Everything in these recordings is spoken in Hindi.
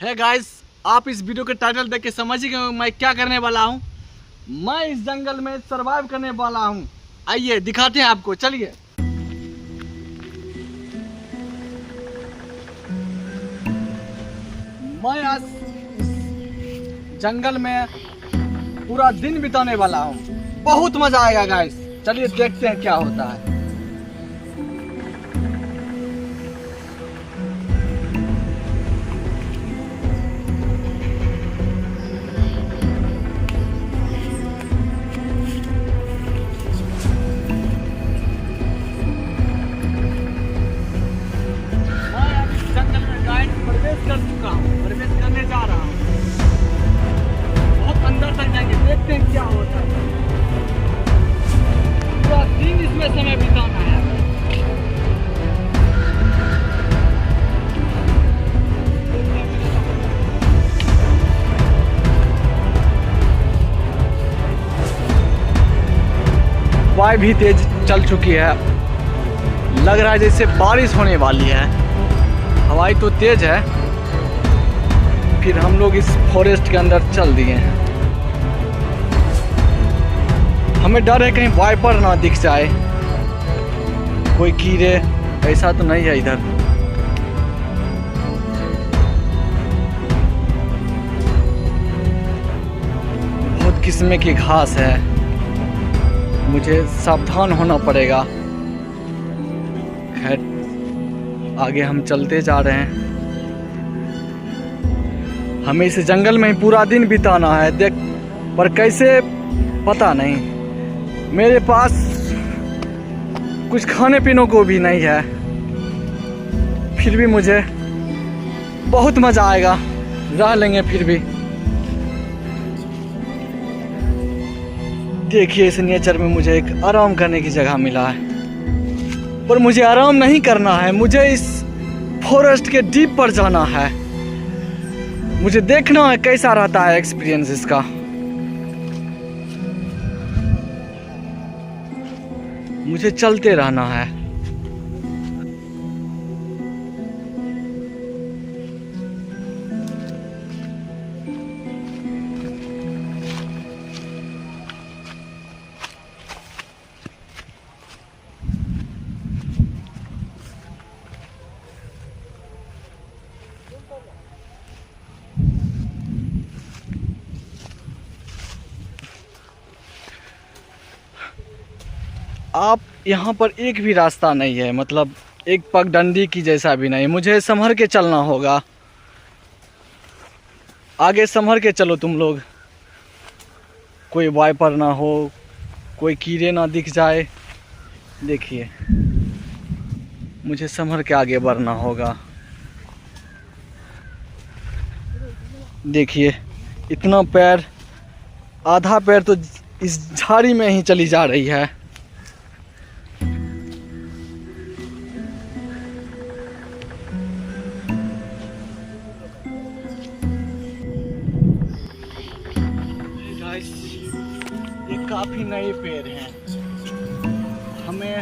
है गाइस, आप इस वीडियो के टाइटल देख के समझ ही गए मैं क्या करने वाला हूँ। मैं इस जंगल में सरवाइव करने वाला हूँ। आइए दिखाते हैं आपको, चलिए। मैं आज इस जंगल में पूरा दिन बिताने वाला हूँ। बहुत मजा आएगा गाइस, चलिए देखते हैं क्या होता है। प्रवेश करने जा रहा हूँ। बहुत अंदर तक जाएंगे, देखते हैं क्या होता है। पूरा दिन इसमें समय बिताना है। हवा भी तेज चल चुकी है, लग रहा है जैसे बारिश होने वाली है। हवाई तो तेज है। फिर हम लोग इस फॉरेस्ट के अंदर चल दिए हैं। हमें डर है कहीं वाइपर ना दिख जाए, कोई कीड़े, ऐसा तो नहीं है इधर। बहुत किस्म की घास है, मुझे सावधान होना पड़ेगा। खैर आगे हम चलते जा रहे हैं। हमें इस जंगल में ही पूरा दिन बिताना है, देख पर कैसे पता नहीं। मेरे पास कुछ खाने पीने को भी नहीं है, फिर भी मुझे बहुत मजा आएगा, रह लेंगे फिर भी। देखिए इस नेचर में मुझे एक आराम करने की जगह मिला है, पर मुझे आराम नहीं करना है, मुझे इस फॉरेस्ट के डीप पर जाना है। मुझे देखना है कैसा रहता है एक्सपीरियंस इसका। मुझे चलते रहना है। आप यहाँ पर एक भी रास्ता नहीं है, मतलब एक पगडंडी की जैसा भी नहीं। मुझे संभल के चलना होगा। आगे संभल के चलो तुम लोग, कोई वाइपर ना हो, कोई कीड़े ना दिख जाए। देखिए मुझे संभल के आगे बढ़ना होगा। देखिए इतना पैर, आधा पैर तो इस झाड़ी में ही चली जा रही है। ये काफी नए पेड़ हैं, हमें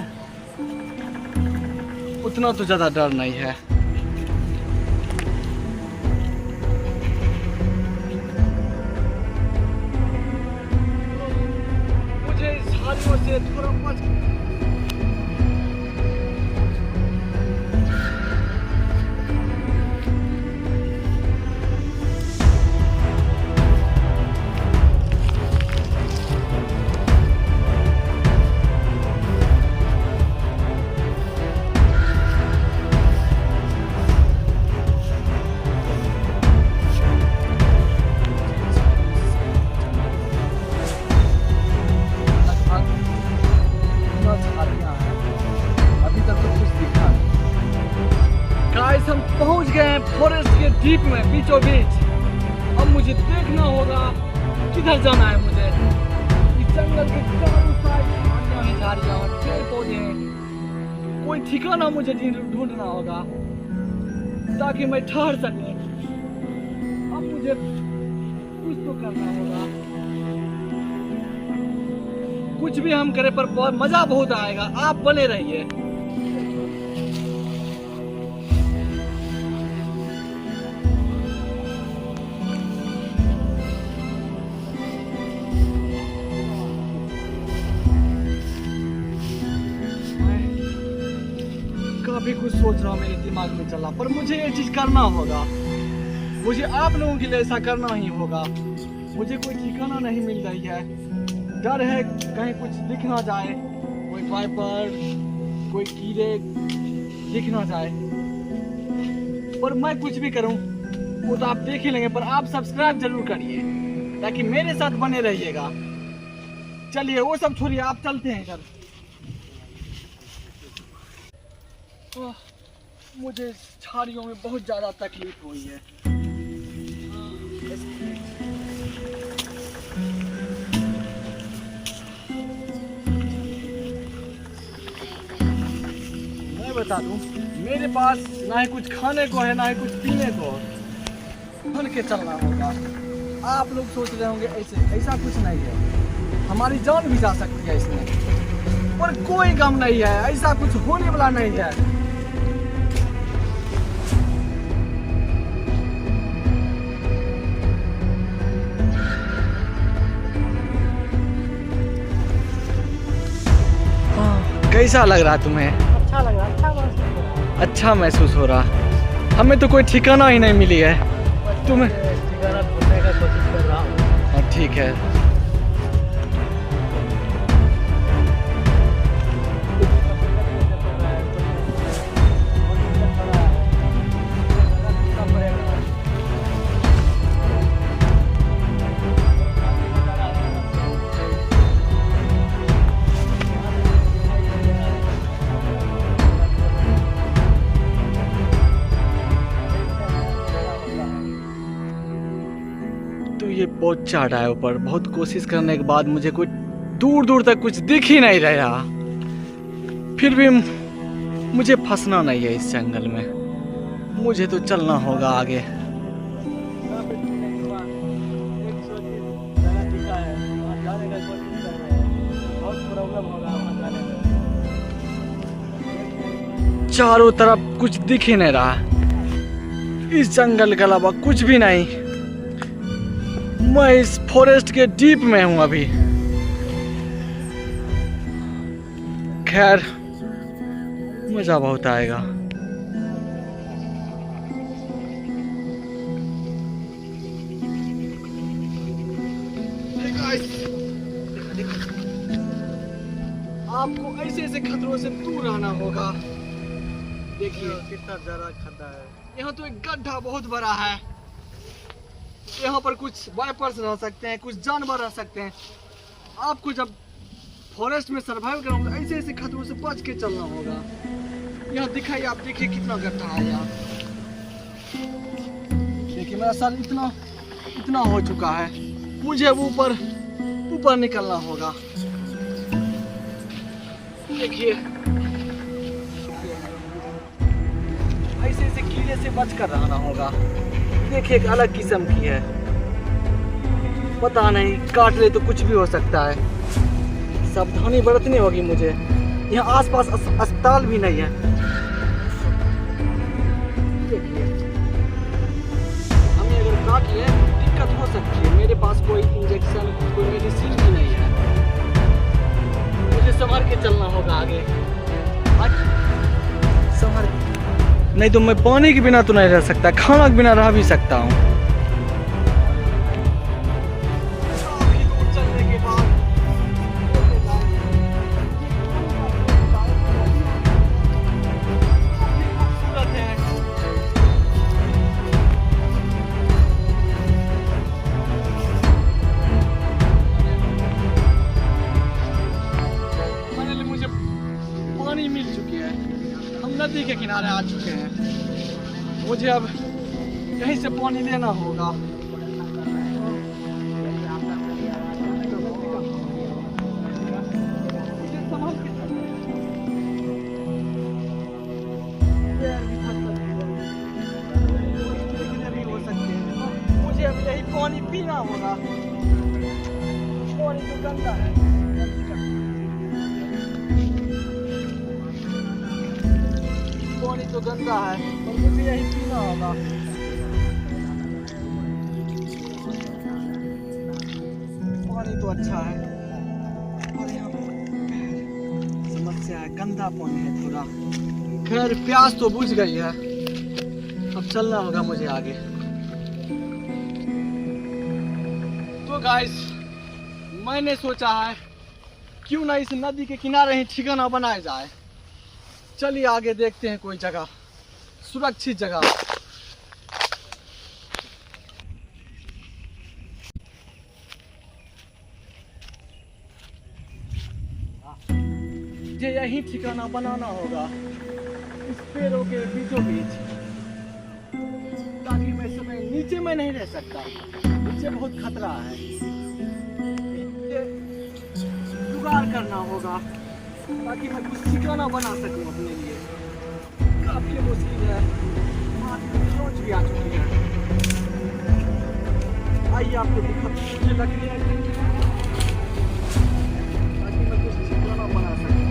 उतना तो ज्यादा डर नहीं है। मुझे इस झाड़ियों से थोड़ा हम पहुंच गए हैं फॉरेस्ट के डीप में, बीचों बीच। अब मुझे देखना होगा किधर जाना है। मुझे इस जंगल के चारों साइड झाड़ियां, पेड़ पौधे, कोई ठिकाना मुझे ढूंढना होगा ताकि मैं ठहर सकूं। अब मुझे कुछ तो करना होगा। कुछ भी हम करें पर मजा बहुत आएगा। आप बने रहिए। सोच रहा हूँ, मेरे दिमाग में चला, पर मुझे ये चीज़ करना होगा। मुझे आप लोगों के लिए ऐसा करना ही होगा। मुझे कोई ठिकाना नहीं मिल रही है, डर है कहीं कुछ दिख ना जाए, कोई वाइपर, कोई कीड़े दिख ना जाए। पर मैं कुछ भी करूं वो तो आप देख ही लेंगे, पर आप सब्सक्राइब जरूर करिए ताकि मेरे साथ बने रहिएगा। चलिए वो सब छोड़िए, आप चलते हैं इधर। मुझे झाड़ियों में बहुत ज़्यादा तकलीफ हुई है। मैं बता दूं, मेरे पास ना ही कुछ खाने को है ना ही कुछ पीने को, खुल के चलना होगा। आप लोग सोच रहे होंगे ऐसा कुछ नहीं है, हमारी जान भी जा सकती है इसमें, पर कोई गम नहीं है, ऐसा कुछ होने वाला नहीं है। कैसा लग रहा तुम्हें? अच्छा लग रहा, अच्छा महसूस हो रहा। हमें तो कोई ठिकाना ही नहीं मिली है। तुम्हें ठिकाना ढूंढने का कोशिश कर रहा हूँ। हाँ ठीक है। तो ये बहुत चढ़ा है ऊपर, बहुत कोशिश करने के बाद मुझे कोई दूर दूर तक कुछ दिख ही नहीं रहा। फिर भी मुझे फंसना नहीं है इस जंगल में, मुझे तो चलना होगा आगे। चारों तरफ कुछ दिख ही नहीं रहा, इस जंगल के अलावा कुछ भी नहीं। मैं इस फॉरेस्ट के डीप में हूं अभी। खैर मजा बहुत आएगा। आपको ऐसे ऐसे खतरों से दूर रहना होगा। देखिए कितना ज्यादा खड्डा है। यहाँ तो एक गड्ढा बहुत बड़ा है, यहाँ पर कुछ वाइपर्स रह सकते हैं, कुछ जानवर रह सकते हैं। आपको जब फॉरेस्ट में सर्वाइव करना होगा, ऐसे ऐसे खतरों से बच के चलना होगा। यहाँ दिखाइए, आप देखिए कितना गड्ढा है यहाँ। देखिए मेरा सर इतना हो चुका है, मुझे अब ऊपर निकलना होगा। देखिए ऐसे ऐसे कीड़े से बच कर रहना होगा। देखिए एक अलग किस्म की है, पता नहीं काट ले तो कुछ भी हो सकता है। सावधानी बरतनी होगी मुझे। यहाँ आसपास अस्पताल भी नहीं है। देखिए हमें अगर काट ले दिक्कत हो सकती है। मेरे पास कोई इंजेक्शन, कोई मेडिसिन भी नहीं है। मुझे संभल के चलना होगा आगे। संभल, नहीं तो मैं पानी के बिना तो नहीं रह सकता, खाना के बिना रह भी सकता हूँ। काफी दूर चलने के बाद खूबसूरत है। फाइनली मुझे पानी मिल चुकी है, हम नदी के किनारे आ चुके हैं। मुझे अब यहीं से पानी लेना होगा। मुझे अब यही पानी पीना होगा। पानी तो गंदा है, पानी तो गंदा है, पर मुझे यही पीना होगा। पानी तो अच्छा है, और यहाँ समस्या है, गंदा पानी है थोड़ा। खैर प्यास तो बुझ गई है, अब चलना होगा मुझे आगे। तो गाइस मैंने सोचा है क्यों ना इस नदी के किनारे ही ठिकाना बनाया जाए। चलिए आगे देखते हैं कोई जगह, सुरक्षित जगह। मुझे यही ठिकाना बनाना होगा, इस पेड़ों के बीचों बीच, ताकि मैं समय नीचे में नहीं रह सकता, नीचे बहुत खतरा है। जुगाड़ करना होगा ताकि मैं कुछ ठिकाना बना सकूं अपने लिए। काफी मुश्किल है, सोच भी आ चुकी है। आइए आपको दिखाते हैं लकड़ियां ताकि मैं कुछ ठिकाना बना सकूं।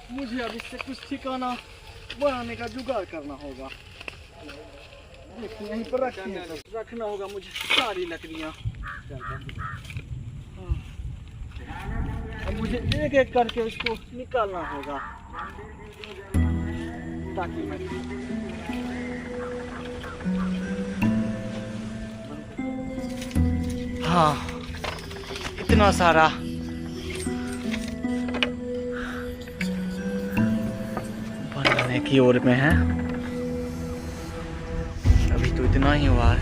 मुझे अब इससे कुछ ठिकाना बनाने का जुगाड़ करना होगा। देखिए यहीं पर रखना होगा मुझे सारी लकड़ियाँ। अब मुझे एक एक करके उसको निकालना होगा ताकि मैं हाँ इतना सारा बनाने की ओर में है। अभी तो इतना ही हुआ है,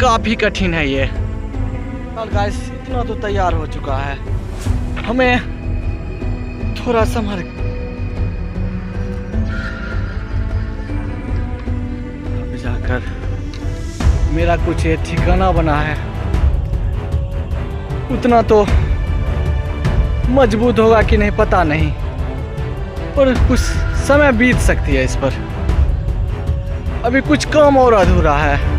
काफी कठिन है ये। और गाइस इतना तो तैयार हो चुका है, हमें थोड़ा संभल अब जाकर मेरा कुछ ये ठिकाना बना है, उतना तो मजबूत होगा कि नहीं पता नहीं, पर कुछ समय बीत सकती है इस पर। अभी कुछ काम और अधूरा है।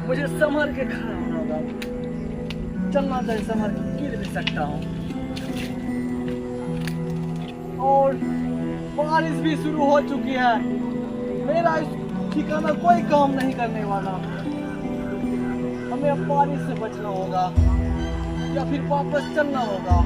मुझे संभल के खड़ा होना होगा, चलना चाहिए, संभल के गिर भी सकता हूँ। और बारिश भी शुरू हो चुकी है, मेरा इस ठिकाना कोई काम नहीं करने वाला। हमें अब बारिश से बचना होगा या फिर वापस चलना होगा।